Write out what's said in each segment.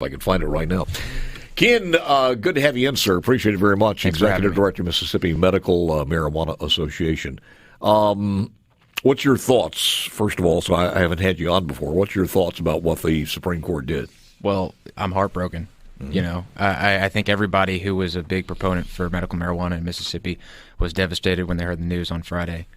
I can find it right now. Ken, good to have you in, sir. Appreciate it very much. Thanks Executive Director, Mississippi Medical Marijuana Association. What's your thoughts, first of all, so I haven't had you on before, what's your thoughts about what the Supreme Court did? Well, I'm heartbroken. Mm-hmm. You know, I think everybody who was a big proponent for medical marijuana in Mississippi was devastated when they heard the news on Friday.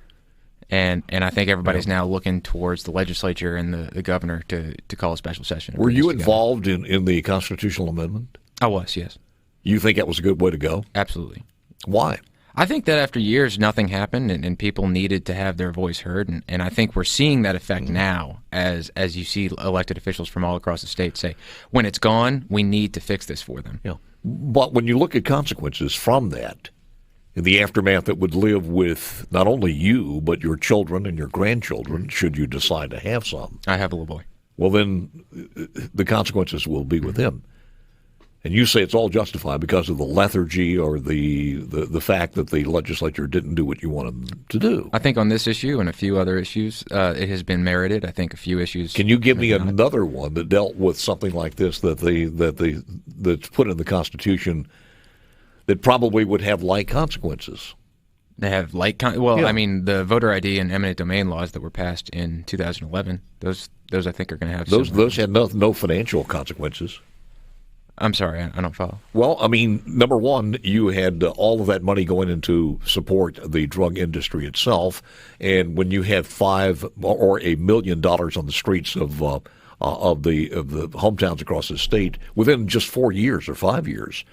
And I think everybody's now looking towards the legislature and the governor to call a special session. Were you involved in the constitutional amendment? I was, yes. You think that was a good way to go? Absolutely. Why? I think that after years, nothing happened, and people needed to have their voice heard. And I think we're seeing that effect now as you see elected officials from all across the state say, when it's gone, we need to fix this for them. Yeah. But when you look at consequences from that, in the aftermath that would live with not only you, but your children and your grandchildren, should you decide to have some. I have a little boy. Well, then the consequences will be with him. And you say it's all justified because of the lethargy or the fact that the legislature didn't do what you wanted them to do. I think on this issue and a few other issues, it has been merited. I think a few issues. Can you give me another one that dealt with something like this that's put in the Constitution that probably would have light consequences? They have light I mean, the voter ID and eminent domain laws that were passed in 2011, those I think are going to have those had no financial consequences. I'm sorry, I don't follow. Well, I mean, number one, you had all of that money going into support the drug industry itself, and when you have $5 or $1 million on the streets of the hometowns across the state within just 4 years or 5 years.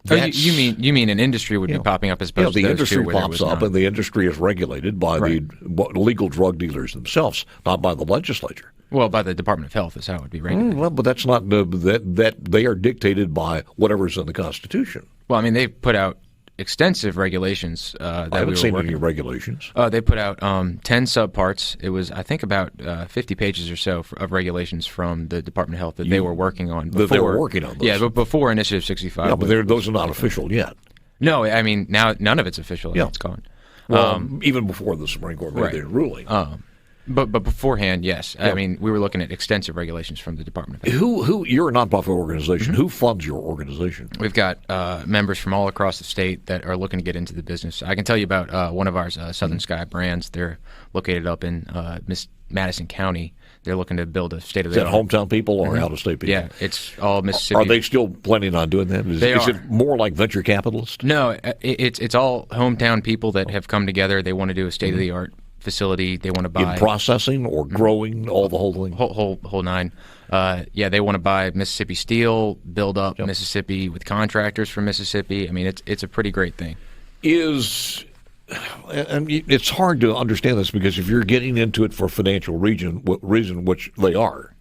You mean an industry would be popping up as opposed to the industry pops up, not. and the industry is regulated by the legal drug dealers themselves, not by the legislature. Well, by the Department of Health is how it would be regulated. Well, but that's not that they are dictated by whatever's in the Constitution. Well, I mean, they've put out extensive regulations. I haven't seen any regulations. They put out 10 subparts. It was, I think, about 50 pages or so of regulations from the Department of Health that they were working on. They were working on those. Yeah, but before Initiative 65. Yeah, but those are not official yet. No, I mean, now none of it's official. It's gone. Well, even before the Supreme Court made their ruling. But beforehand, yes. I mean, we were looking at extensive regulations from the Department of Health. Who you're a nonprofit organization. Who funds your organization? We've got members from all across the state that are looking to get into the business. I can tell you about one of ours, Southern Sky Brands. They're located up in Madison County. They're looking to build a state-of-the-art. Is that hometown people or out-of-state people? Yeah, it's all Mississippi. Are they still planning on doing that? Is it more like venture capitalists? No, it's all hometown people that have come together. They want to do a state-of-the-art facility. They want to buy in processing or growing, all the whole thing, whole nine. They want to buy Mississippi steel, build up Mississippi with contractors from Mississippi. I mean, it's a pretty great thing. And it's hard to understand this because if you're getting into it for financial reason, which they are.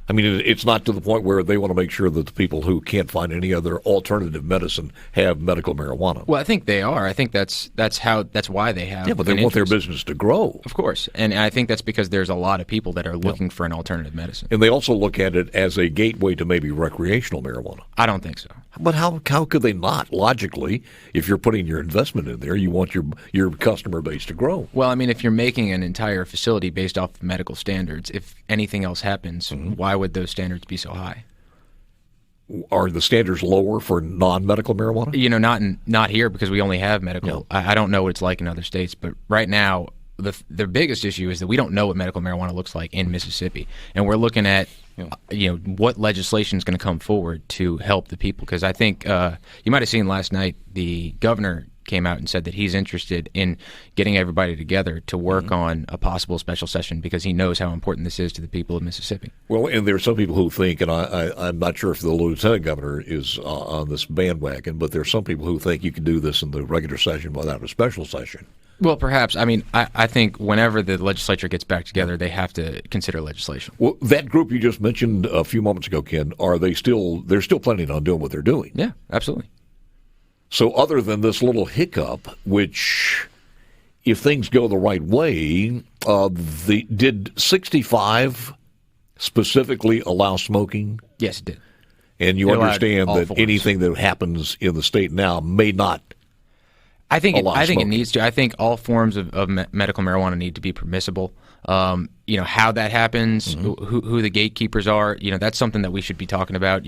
I mean, it's not to the point where they want to make sure that the people who can't find any other alternative medicine have medical marijuana. Well, I think they are. I think that's why they have. Yeah, but they want their business to grow. Of course, and I think that's because there's a lot of people that are looking for an alternative medicine. And they also look at it as a gateway to maybe recreational marijuana. I don't think so. But how could they not? Logically, if you're putting your investment in there, you want your customer base to grow. Well, I mean, if you're making an entire facility based off of medical standards, if anything else happens, why would those standards be so high? Are the standards lower for non-medical marijuana? You know, not here because we only have medical. Yeah. I don't know what it's like in other states, but right now the biggest issue is that we don't know what medical marijuana looks like in Mississippi, and we're looking at what legislation is going to come forward to help the people. Because I think you might have seen last night the governor came out and said that he's interested in getting everybody together to work on a possible special session because he knows how important this is to the people of Mississippi. Well, and there are some people who think, and I'm not sure if the lieutenant governor is on this bandwagon, but there are some people who think you can do this in the regular session without a special session. Well, perhaps. I mean, I think whenever the legislature gets back together, they have to consider legislation. Well, that group you just mentioned a few moments ago, Ken, they're still planning on doing what they're doing? Yeah, absolutely. So other than this little hiccup, which, if things go the right way, did 65 specifically allow smoking? Yes, it did. And you understand that anything that happens in the state now may not I think it needs to. I think all forms of medical marijuana need to be permissible. How that happens, who the gatekeepers are, that's something that we should be talking about.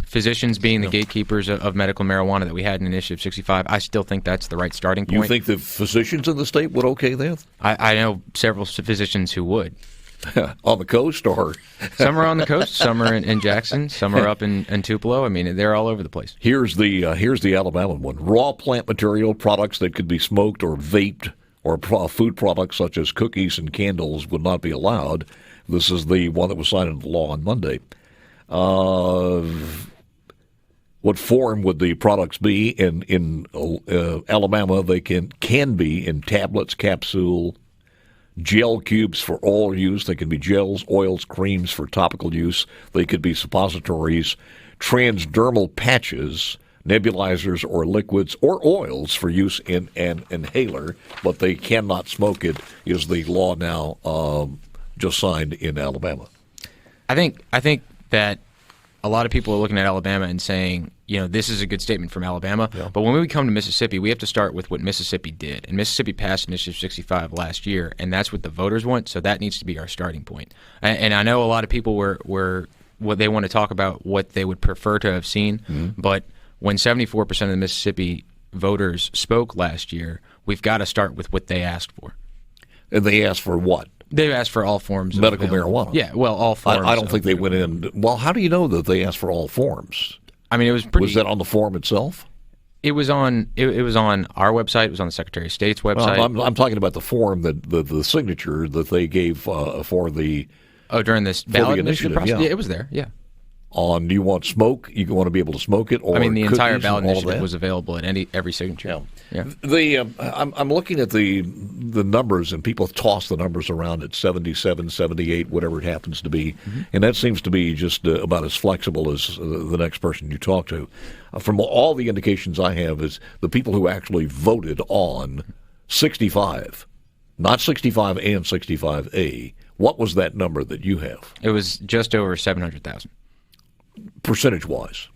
Physicians being the gatekeepers of medical marijuana that we had in Initiative 65, I still think that's the right starting point. You think the physicians in the state would okay that? I know several physicians who would. On the coast, or some are on the coast, some are in Jackson, some are up in Tupelo. I mean, they're all over the place. Here's the Alabama one: raw plant material products that could be smoked or vaped, or food products such as cookies and candles would not be allowed. This is the one that was signed into law on Monday. What form would the products be? In Alabama, they can be in tablets, capsule, gel cubes for oral use. They can be gels, oils, creams for topical use. They could be suppositories, transdermal patches, nebulizers, or liquids or oils for use in an inhaler, but they cannot smoke it, is the law now just signed in Alabama. I think that a lot of people are looking at Alabama and saying, this is a good statement from Alabama. Yeah. But when we come to Mississippi, we have to start with what Mississippi did. And Mississippi passed Initiative 65 last year, and that's what the voters want. So that needs to be our starting point. And I know a lot of people were what they want to talk about what they would prefer to have seen. But when 74% of the Mississippi voters spoke last year, we've got to start with what they asked for. And they asked for what? They asked for all forms medical of marijuana. Yeah, well, all forms. I don't think they went in. Well, how do you know that they asked for all forms? I mean, it was pretty. Was that on the form itself? It was on. It was on our website. It was on the Secretary of State's website. I'm talking about the form that the signature that they gave for the. Oh, during this ballot initiative process. Yeah, it was there. Yeah. On, do you want smoke? You want to be able to smoke it, or the entire ballot initiative was available at every signature. Yeah. I'm looking at the numbers, and people toss the numbers around at 77, 78, whatever it happens to be, and that seems to be just about as flexible as the next person you talk to. From all the indications I have, is the people who actually voted on 65, not 65 and 65A. What was that number that you have? It was just over 700,000. Percentage-wise?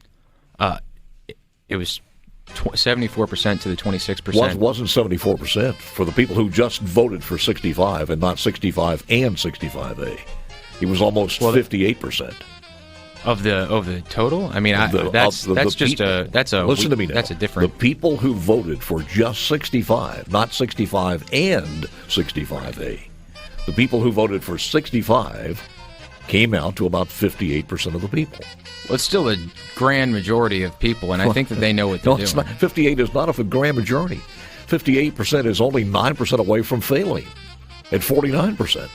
It was 74% to the 26%. Wasn't 74% for the people who just voted for 65 and not 65 and 65A. It was almost 58%. Of the total? I mean, that's listen to me now. That's a different. The people who voted for just 65, not 65 and 65A. The people who voted for 65 came out to about 58% of the people. Well, it's still a grand majority of people, and I think that they know what they're doing. It's not, 58 is not a grand majority. 58% is only 9% away from failing at 49%.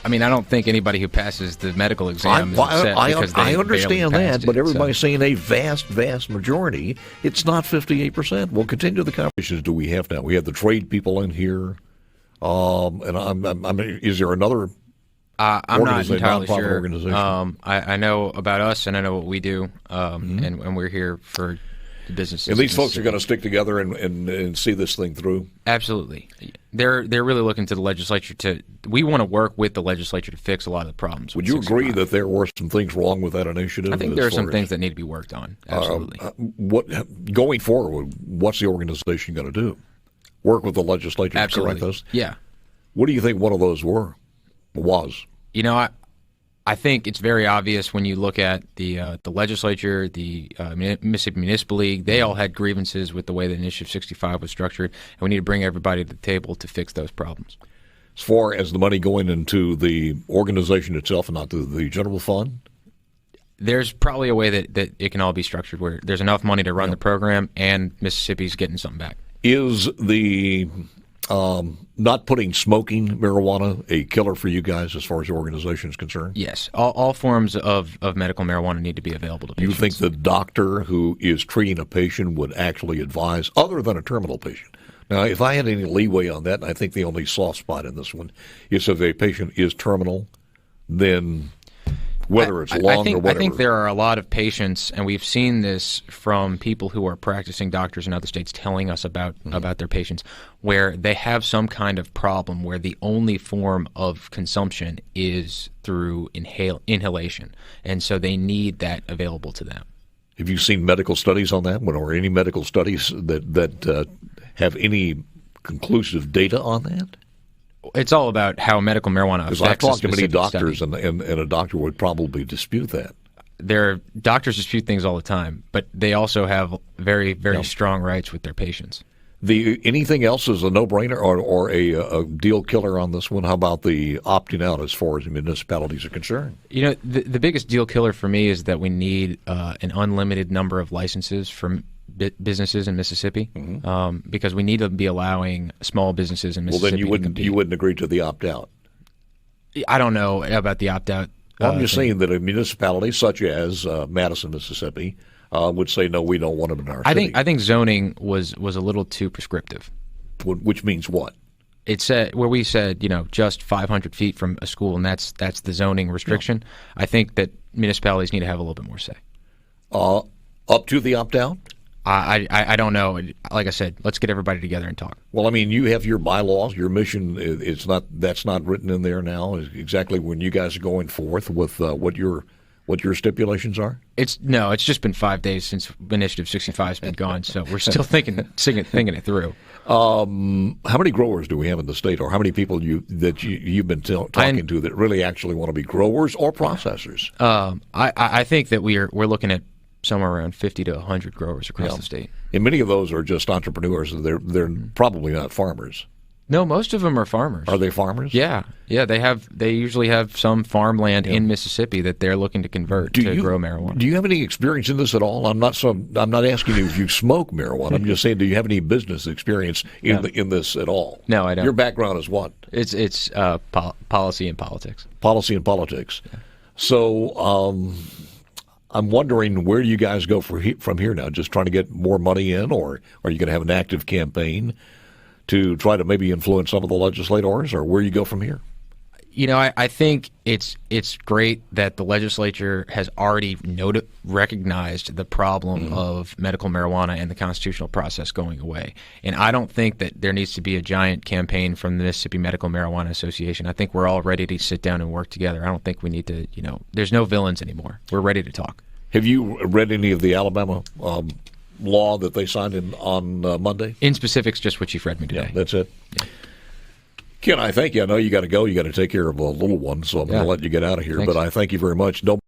I mean, I don't think anybody who passes the medical exam is upset because they I understand that, but everybody's so. saying a vast majority. It's not 58%. We'll continue the conversations. Do we have now? We have the trade people in here, and is there another? I'm not entirely sure. I know about us, and I know what we do, and we're here for the businesses. And these folks are going to stick together and see this thing through? Absolutely. They're really looking to the legislature we want to work with the legislature to fix a lot of the problems. Would you agree that there were some things wrong with that initiative? I think there are some things that need to be worked on. Absolutely. Going forward, what's the organization going to do? Work with the legislature to correct this? Yeah. What do you think one of those was? I think it's very obvious when you look at the legislature, the Mississippi Municipal League. They all had grievances with the way that Initiative 65 was structured, and we need to bring everybody to the table to fix those problems. As far as the money going into the organization itself and not to the general fund? There's probably a way that it can all be structured where there's enough money to run the program and Mississippi's getting something back. Is the not putting smoking marijuana a killer for you guys as far as the organization is concerned? Yes. All forms of medical marijuana need to be available to patients. You think the doctor who is treating a patient would actually advise, other than a terminal patient? Now, if I had any leeway on that, and I think the only soft spot in this one is if a patient is terminal, then whether it's long or whatever. I think there are a lot of patients, and we've seen this from people who are practicing doctors in other states telling us about their patients, where they have some kind of problem where the only form of consumption is through inhalation, and so they need that available to them. Have you seen medical studies on that one, or any medical studies that have any conclusive data on that? It's all about how medical marijuana affects. Because I've talked to many specific doctors, study. and a doctor would probably dispute that. Doctors dispute things all the time, but they also have very, very strong rights with their patients. Anything else is a no-brainer or a deal killer on this one? How about the opting out as far as the municipalities are concerned? You know, the biggest deal killer for me is that we need an unlimited number of licenses for businesses in Mississippi, because we need to be allowing small businesses in Mississippi. Well, then you wouldn't agree to the opt-out. I don't know about the opt-out. Well, I'm just saying that a municipality such as Madison, Mississippi, would say, no, we don't want them in our city. I think zoning was a little too prescriptive. Which means what? It said where we said, just 500 feet from a school, and that's the zoning restriction. I think that municipalities need to have a little bit more say. Up to the opt-out? I don't know. Like I said, let's get everybody together and talk. Well, I mean, you have your bylaws, your mission. That's not written in there now. Exactly when you guys are going forth with what your stipulations are. It's just been 5 days since Initiative 65 has been gone, so we're still thinking it through. How many growers do we have in the state, or how many people that you've been talking to that really actually want to be growers or processors? I think that we're looking at somewhere around 50 to 100 growers across the state. And many of those are just entrepreneurs. They're probably not farmers. No, most of them are farmers. Are they farmers? Yeah. They usually have some farmland in Mississippi that they're looking to convert to grow marijuana. Do you have any experience in this at all? I'm not asking you if you smoke marijuana. I'm just saying, do you have any business experience in this at all? No, I don't. Your background is what? It's policy and politics. Policy and politics. Yeah. So I'm wondering, where do you guys go from here now? Just trying to get more money in, or are you going to have an active campaign to try to maybe influence some of the legislators, or where you go from here? I think it's great that the legislature has already recognized the problem of medical marijuana and the constitutional process going away. And I don't think that there needs to be a giant campaign from the Mississippi Medical Marijuana Association. I think we're all ready to sit down and work together. I don't think we need to, there's no villains anymore. We're ready to talk. Have you read any of the Alabama law that they signed on Monday? In specifics, just what you've read me today. Yeah, that's it. Yeah. Ken, I thank you. I know you got to go. You got to take care of a little one, so I'm going to let you get out of here. Thanks. But I thank you very much. Don't